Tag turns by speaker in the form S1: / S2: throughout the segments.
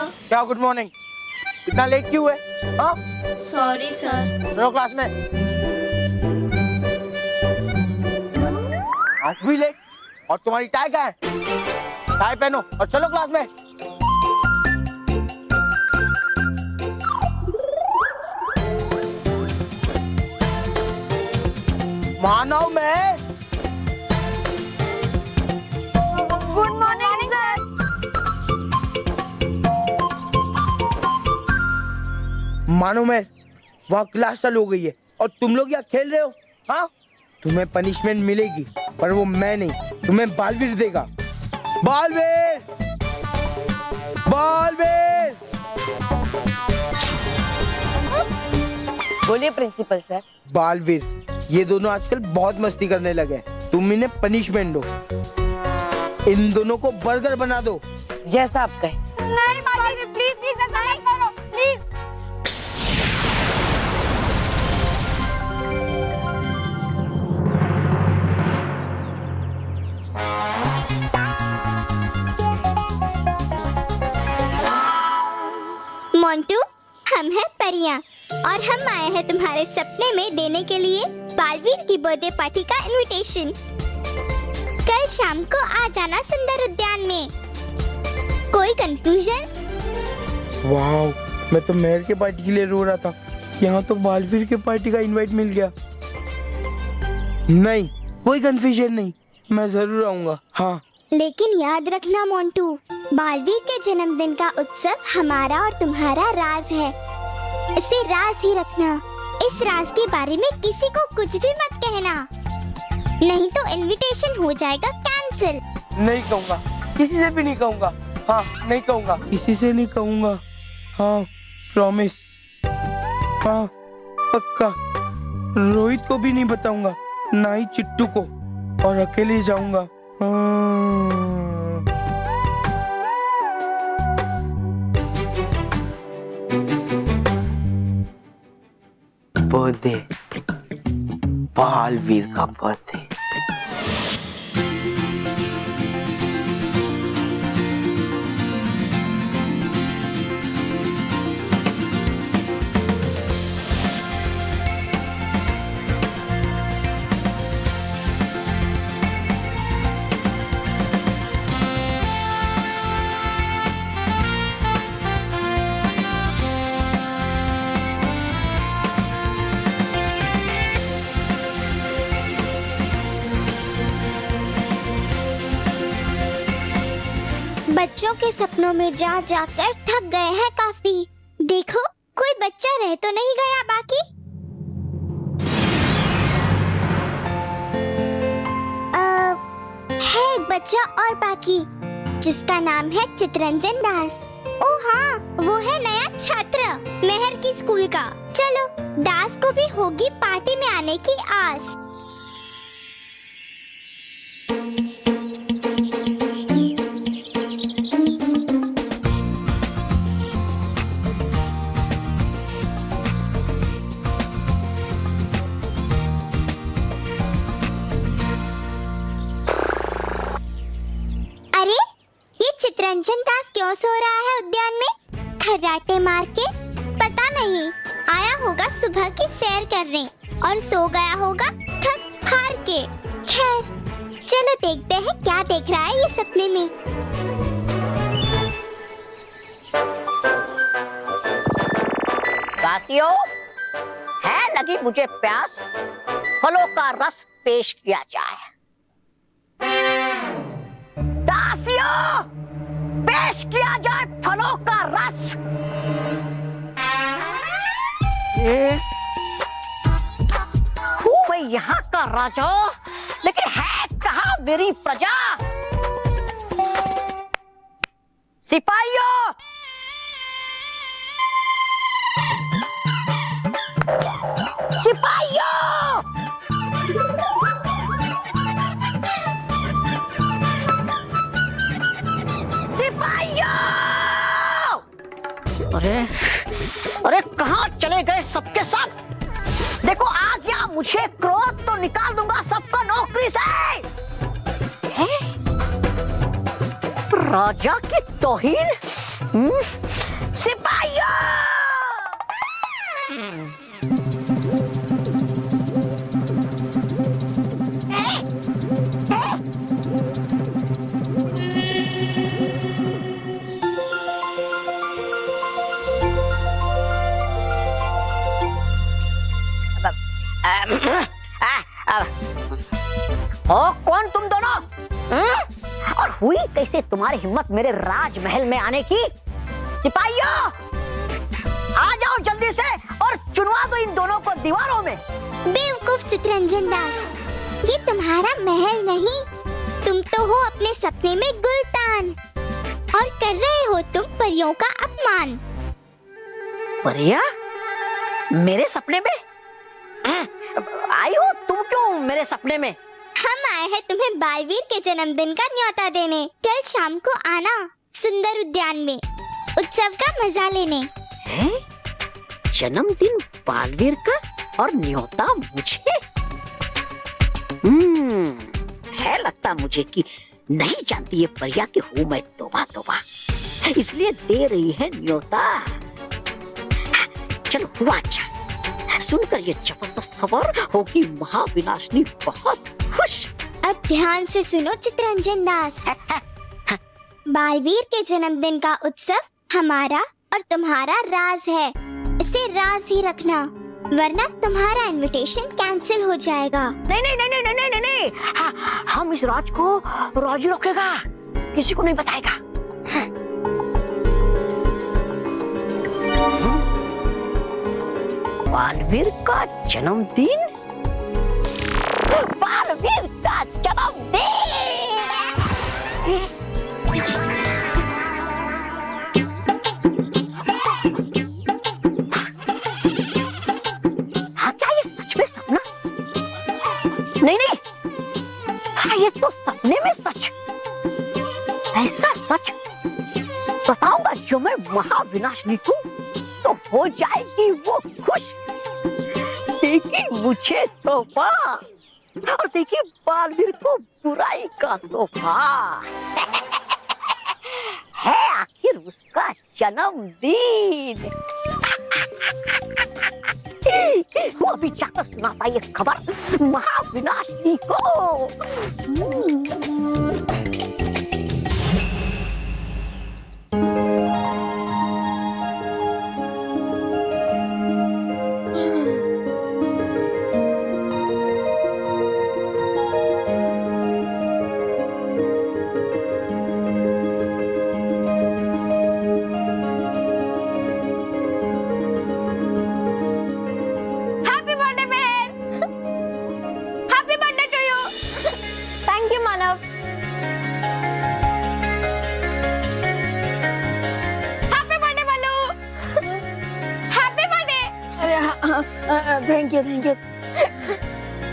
S1: Sir.
S2: क्या good morning? इतना late क्यों है? हाँ?
S1: Sorry sir.
S2: चलो क्लास में। आज भी लेट। और तुम्हारी टाई कहाँ है? टाई पहनो और चलो क्लास में। मानव में।
S1: Good morning sir.
S2: मानो मैं वहाँ क्लास चालू हो गई है और तुम लोग यहाँ खेल रहे हो। हाँ, तुम्हें पनिशमेंट मिलेगी, पर वो मैं नहीं, तुम्हें बालवीर देगा। बालवीर, बालवीर।
S3: बोलिए प्रिंसिपल सर।
S2: बालवीर, ये दोनों आजकल बहुत मस्ती करने लगे हैं, तुम इन्हें पनिशमेंट दो। इन दोनों को बर्गर बना दो।
S3: जैसा आप कहें।
S1: नहीं बालवीर, प्लीज प्लीज ऐसा नहीं करो, प्लीज।
S4: मोंटू, हम हैं परियां और हम आए हैं तुम्हारे सपने में देने के लिए बालवीर की बर्थडे पार्टी का इनविटेशन। कल शाम को आ जाना सुंदर उद्यान में। कोई कंफ्यूजन?
S2: वाह, मैं तो मेहर के पार्टी के लिए रो रहा था, यहाँ तो बालवीर के पार्टी का इनवाइट मिल गया। नहीं, कोई कंफ्यूजन नहीं, मैं जरूर आऊंगा। हाँ,
S4: लेकिन याद रखना मोंटू, बालवीर के जन्मदिन का उत्सव हमारा और तुम्हारा राज है। इसे राज ही रखना। इस राज के बारे में किसी को कुछ भी मत कहना, नहीं तो इनविटेशन हो जाएगा कैंसिल।
S2: नहीं कहूँगा, किसी से भी नहीं कहूँगा। हाँ, नहीं कहूँगा, किसी से नहीं कहूँगा। हाँ, प्रॉमिस। हाँ, पक्का। रोहित को भी नहीं बताऊंगा, ना ही चिट्टू को, और अकेले जाऊंगा। बर्थडे, बालवीर का बर्थडे।
S4: बच्चों के सपनों में जा जाकर थक गए हैं काफी। देखो, कोई बच्चा रह तो नहीं गया बाकी? है एक बच्चा और बाकी, जिसका नाम है चितरंजन दास। ओ हाँ, वो है नया छात्र मेहर की स्कूल का। चलो, दास को भी होगी पार्टी में आने की आस। चितरंजन दास क्यों सो रहा है उद्यान में खर्राटे मार के? पता नहीं, आया होगा सुबह की सैर करने और सो गया होगा थक हार के। खैर, चलो देखते हैं क्या देख रहा है ये सपने में।
S5: दासियों, है लगी मुझे प्यास, फलों का रस पेश किया जाए। दासियों, पेश किया जाए फलों का रस। हूँ मैं यहाँ का राजा, लेकिन है कहाँ मेरी प्रजा? सिपाहियों, सिपाहियों, अरे अरे कहाँ चले गए सबके सब? देखो आ गया मुझे क्रोध तो निकाल दूंगा सबको नौकरी से। हैं? राजा की तौहीन? सिपाहियों! ओ कौन तुम दोनों? और हुई कैसे तुम्हारी हिम्मत मेरे राजमहल में आने की? सिपाहियों, आ जाओ जल्दी से और चुनवा दो इन दोनों को दीवारों में।
S4: बेवकूफ चितरंजन दास, ये तुम्हारा महल नहीं, तुम तो हो अपने सपने में गुलतान और कर रहे हो तुम परियों का अपमान।
S5: परिया? मेरे सपने में? आई हो तुम क्यों मेरे सपने में?
S4: हम आए हैं तुम्हें बालवीर के जन्मदिन का न्योता देने। कल शाम को आना सुंदर उद्यान में उत्सव का मजा लेने।
S5: हैं? जन्मदिन बालवीर का और न्योता मुझे? है लगता मुझे कि नहीं जानती ये परिया कि हूँ मैं तोबा तोबा, इसलिए दे रही है न्योता। चलो हुआ अच्छा, सुनकर ये जबरदस्त खबर होगी महाविनाशनी बहुत खुश।
S4: अब ध्यान से सुनो चितरंजन दास, बालवीर के जन्मदिन का उत्सव हमारा और तुम्हारा राज है, इसे राज ही रखना वरना तुम्हारा इनविटेशन कैंसिल हो जाएगा।
S5: नहीं नहीं नहीं नहीं नहीं नहीं नहीं, हम इस राज को राज रखेगा, किसी को नहीं बताएगा। बालवीर का जन्मदिन, बालवीर का जन्मदिन। हाँ क्या ये सच में सपना? नहीं नहीं, हाँ ये तो सपने में सच, ऐसा सच बताऊंगा जो मैं महाविनाशनी को, तो हो जाएगी वो खुश। देखी मुझे तोहफा और देखी बालवीर को बुराई का तोहफा। है आखिर उसका जन्मदिन। वो अभी जाकर सुनाता ये खबर महाविनाशनी को।
S1: Thank you thank you.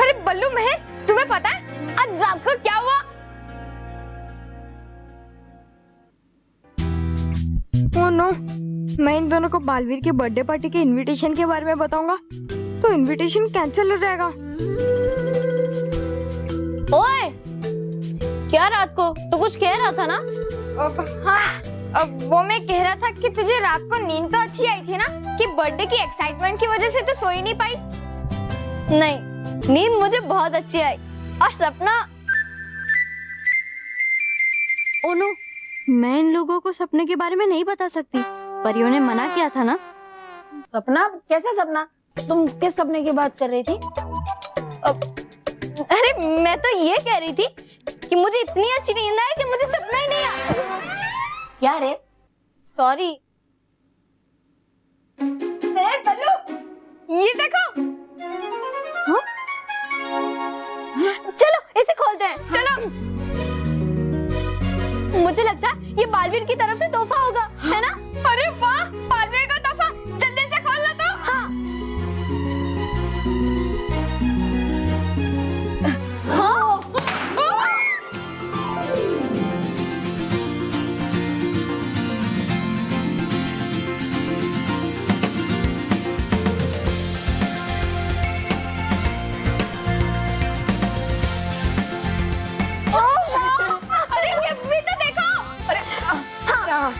S1: अरे बल्लू मेहर, तुम्हें पता है आज रात को क्या हुआ? ओह नो, मैं इन दोनों को बालवीर के बर्थडे पार्टी के इनविटेशन के बारे में बताऊंगा तो इनविटेशन कैंसिल हो जाएगा।
S6: ओए, क्या रात को तू कुछ कह रहा था ना?
S1: हाँ, वो मैं कह रहा था कि तुझे रात को नींद तो अच्छी आई थी ना, कि बर्थडे की एक्साइटमेंट की वजह से तो सो ही नहीं पाई।
S6: नहीं, नींद मुझे बहुत अच्छी आई और सपना। ओनो, मैं इन लोगों को सपने के बारे में नहीं बता सकती, परियों ने मना किया था ना।
S3: सपना? कैसे सपना? तुम किस सपने की बात कर रही थी?
S6: अरे मैं तो ये कह रही थी कि मुझे इतनी अच्छी नींद आई कि मुझे सपना ही नहीं आया।
S3: क्या रे?
S6: सॉरी।
S1: ये देखो।
S6: हाँ? चलो इसे खोलते हैं।
S1: चलो।
S6: मुझे लगता है ये बालवीर की तरफ से तोहफा होगा, है ना?
S1: अरे वाह, बालवीर का तोहफा, जल्दी से खोल लो तो।
S6: हाँ। हाँ।
S1: अरे गिफ्ट भी तो देखो। अरे हाँ।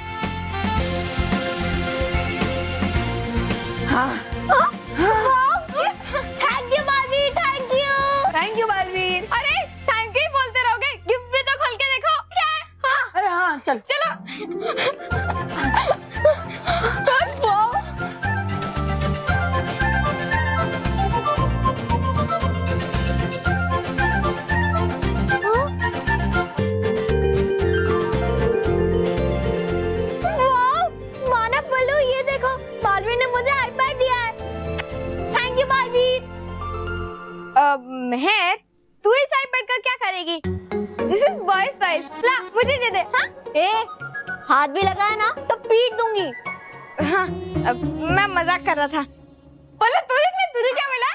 S3: चल
S1: चलो।
S6: मानव बल्लू, ये देखो बालवीर ने मुझे आईपैड दिया है। Thank you Baalveer.
S1: मेहर, तू इस आईपैड का क्या करेगी? This is boys toys. ला मुझे दे दे। हाँ
S6: ए, हाथ भी लगाया ना तो पीट दूंगी।
S1: हाँ, मैं मजाक कर रहा था। बोले तुझे क्या मिला?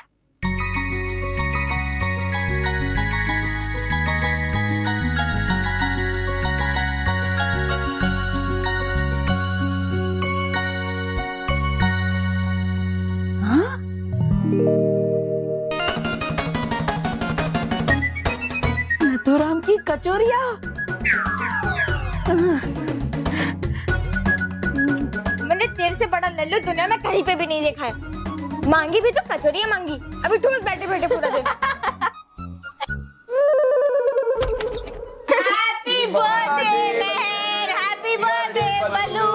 S3: नथुराम की कचौरिया।
S1: मैंने तेरे से बड़ा लल्लू दुनिया में कहीं पे भी नहीं देखा है। मांगी भी तो कचौरियां मांगी। अभी ठूस बैठे बैठे पूरा दिन।
S6: Happy birthday Mehar, happy birthday Ballu.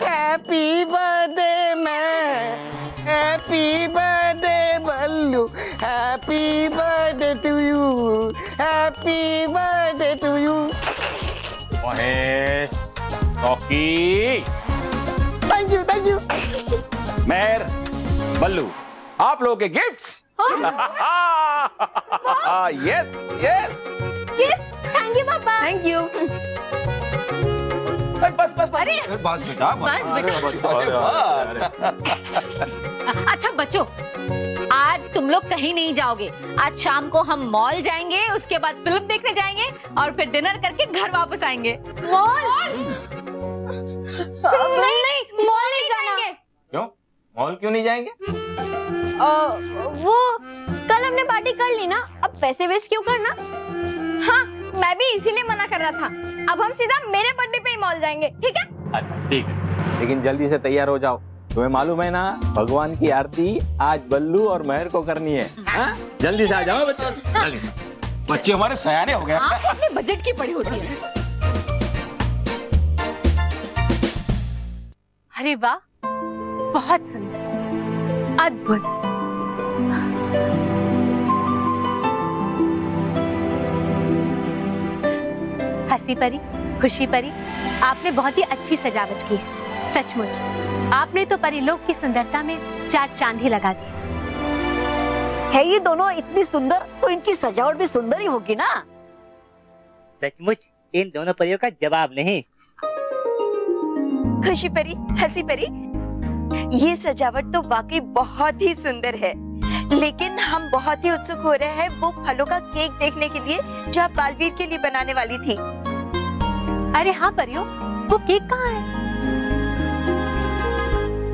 S2: Happy birthday मैं, happy birthday Ballu, happy birthday to you, happy birthday to you.
S7: Mahesh, Rocky,
S2: thank you, thank you.
S7: Mehar, Ballu, आप लोगों के gifts. Yes yes.
S6: Thank you पापा।
S3: Thank you.
S7: बस बस
S6: अरे
S7: बस बेटा,
S8: अच्छा बच्चों, आज तुम लोग कहीं नहीं जाओगे। आज शाम को हम मॉल जाएंगे, उसके बाद फिल्म देखने जाएंगे और फिर डिनर करके घर वापस आएंगे।
S6: मॉल? नहीं, मॉल नहीं जाना।
S7: क्यों? मॉल क्यों नहीं जाएंगे?
S6: वो कल हमने पार्टी कर ली ना, अब पैसे वेस्ट क्यों करना?
S1: हाँ, मैं भी इसीलिए मना कर रहा था। अब हम सीधा मेरे बर्थडे पे ही मॉल जाएंगे, ठीक है?
S7: अच्छा ठीक है, लेकिन जल्दी से तैयार हो जाओ। तुम्हें मालूम है ना, भगवान की आरती आज बल्लू और मेहर को करनी है। हाँ? जल्दी से आ जाओ बच्चों। बच्चे हमारे सयाने हो गए।
S8: आपको अपने बजट की पड़ी होती है। अरे वाह, बहुत सुंदर, अद्भुत। हंसी परी, खुशी परी, आपने बहुत ही अच्छी सजावट की है। सचमुच आपने तो परीलोक की सुंदरता में चार चांद ही लगा दी।
S5: है ये दोनों इतनी सुंदर तो इनकी सजावट भी सुंदर ही होगी ना।
S9: सचमुच इन दोनों परियों का जवाब नहीं।
S10: खुशी परी, हंसी परी, ये सजावट तो वाकई बहुत ही सुंदर है, लेकिन हम बहुत ही उत्सुक हो रहे हैं वो फलों का केक देखने के लिए जो आप बालवीर के लिए बनाने वाली थी।
S8: अरे हाँ परियों, वो केक कहाँ है?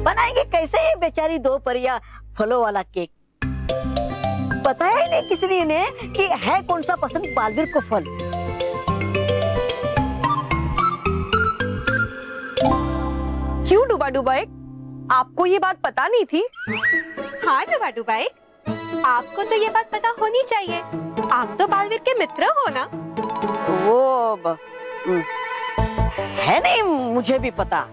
S5: बनाएंगे कैसे ये बेचारी दो परियां फलों वाला केक? बताया ही नहीं किसी ने कि है कौन सा पसंद बालवीर को फल।
S10: क्यों डूबा डूबा एक, आपको ये बात पता नहीं थी?
S11: हाँ डूबा डूबा एक, आपको तो ये बात पता होनी चाहिए। आप तो बालवीर के मित्र हो ना?
S5: वो है नहीं, मुझे भी पता।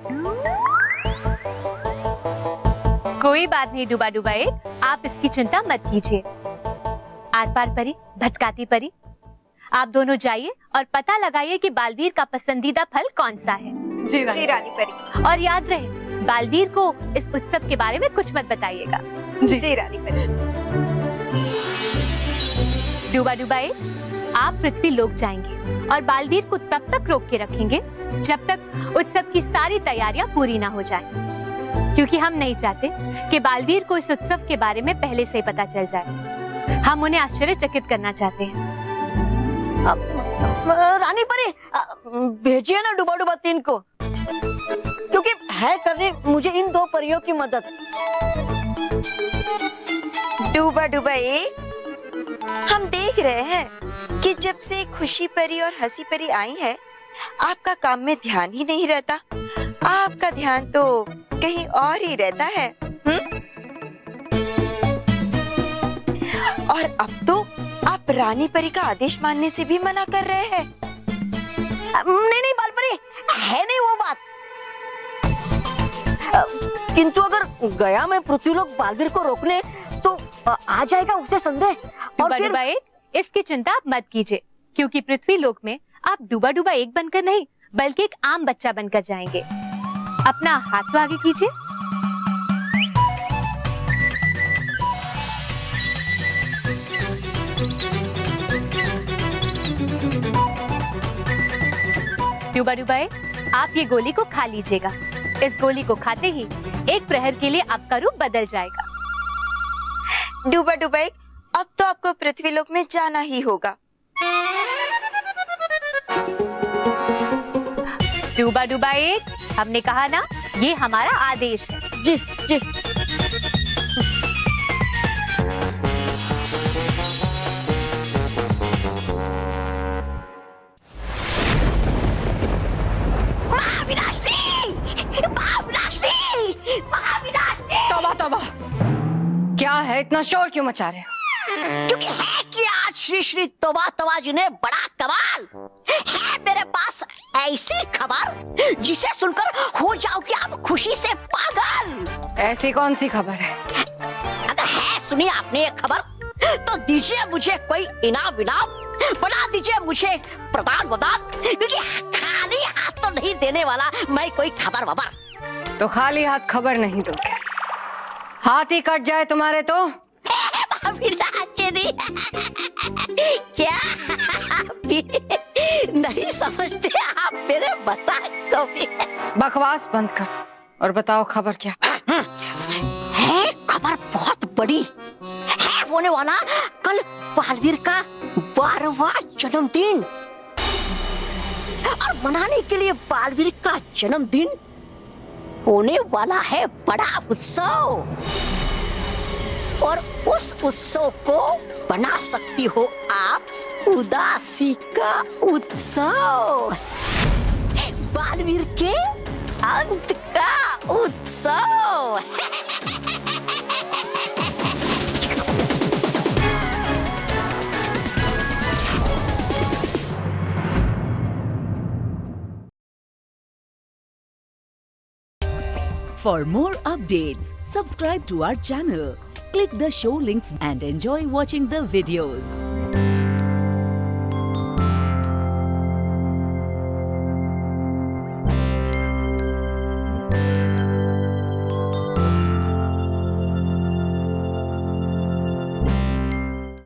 S8: कोई बात नहीं डूबा डूबा एक, आप इसकी चिंता मत कीजिए। आर पार परी, भटकाती परी, आप दोनों जाइए और पता लगाइए कि बालवीर का पसंदीदा फल कौन सा है।
S11: जी रानी परी।
S8: और याद रहे, बालवीर को इस उत्सव के बारे में कुछ मत बताइएगा।
S11: जी रानी परी।
S8: डूबा डूबा एक, आप पृथ्वी लोक जाएंगे और बालवीर को तब तक रोक के रखेंगे जब तक उत्सव की सारी तैयारियां पूरी ना हो जाएं, क्योंकि हम नहीं चाहते कि बालवीर को इस उत्सव के बारे में पहले से ही पता चल जाए। हम उन्हें आश्चर्यचकित करना चाहते हैं।
S5: रानी परी, भेजिए ना डूबा डूबा तीन को, क्योंकि है करनी मुझे इन दो परियों की मदद।
S10: डूबा डूबा एक, हम देख रहे हैं कि जब से खुशी परी और हंसी परी आई है, आपका काम में ध्यान ही नहीं रहता। आपका ध्यान तो कहीं और ही रहता है। और अब तो आप आप रानी परी का आदेश मानने से भी मना कर रहे हैं।
S5: नहीं नहीं बालपरी, है नहीं वो बात। किंतु अगर गया मैं पृथ्वीलोक बालवीर को रोकने तो आ जाएगा उसे संदेह। और फिर
S8: डूबा एक, इसकी चिंता आप मत कीजिए, क्योंकि पृथ्वी लोक में आप डूबा डूबा एक बनकर नहीं बल्कि एक आम बच्चा बनकर जाएंगे। अपना हाथ तो आगे कीजिए। डूबा डूबा एक, आप ये गोली को खा लीजिएगा। इस गोली को खाते ही एक प्रहर के लिए आपका रूप बदल जाएगा।
S10: डूबा डूबा एक, अब तो आपको पृथ्वीलोक में जाना ही होगा।
S8: डूबा डूबा एक, हमने कहा ना, ये हमारा आदेश है।
S5: जी जी।
S1: तौबा तौबा, क्या है, इतना शोर क्यों मचा रहे हो?
S5: क्योंकि है कि आज श्री श्री तौबा तौबा जी ने बड़ा कमाल है मेरे पास ऐसी खबर जिसे सुनकर हो जाओगे आप खुशी से पागल।
S1: ऐसी कौन सी खबर है?
S5: अगर है सुनिए आपने ये खबर तो दीजिए मुझे कोई इनाम विनाम, बना दीजिए मुझे प्रदान वदान, क्योंकि खाली हाथ तो नहीं देने वाला मैं कोई खबर वबर।
S1: तो खाली हाथ खबर नहीं दोगे, हाथ ही कट जाए तुम्हारे तो?
S5: क्या भी नहीं समझते आप मेरे मजाक को भी?
S1: बकवास बंद कर और बताओ खबर क्या
S5: है। खबर बहुत बड़ी है, होने वाला कल बालवीर का 12वां जन्मदिन, और मनाने के लिए बालवीर का जन्मदिन होने वाला है बड़ा उत्सव, और उस उत्सव को बना सकती हो आप उदासी का उत्सव, बालवीर के अंत का उत्सव।
S12: For more updates, subscribe to our channel, click the show links and enjoy watching the videos.